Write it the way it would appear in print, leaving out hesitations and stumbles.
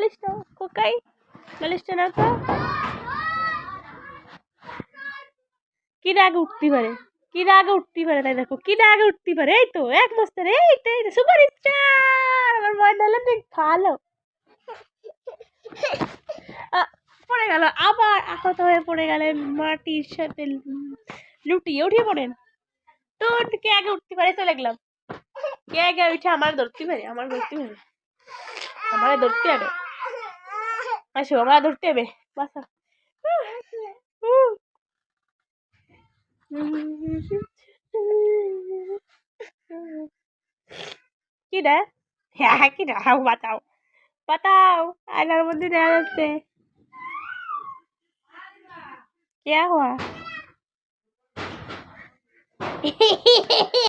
বালিশটা কোকাই, বালিশটা নাও তো। কি আগে উঠতে পারে, কি আগে উঠতে পারে, তাই দেখো কি আগে উঠতে পারে। এই তো এক মস্তার, এইটাই সুপার স্টার। আমার ময়না হলে তুই ভালো। পড়ে গেল আবার, আহত হয়ে পড়ে গেলেন মাটির সাথে লুটিয়ে। উঠিয়ে পড়েন তো। কে আগে উঠতে পারে চলে গেলাম। কে আগে উঠে আমার ধরতে পারে, আমার ধরতে পারে, আমার ধরতে হবে। আসো আমার ধরতে হবে, বাসা। কি রে? হ্যাঁ কি রে? বাঁচাও বাঁচাও, আয়নার মধ্যে দেখা যাচ্ছে। क्या हुआ?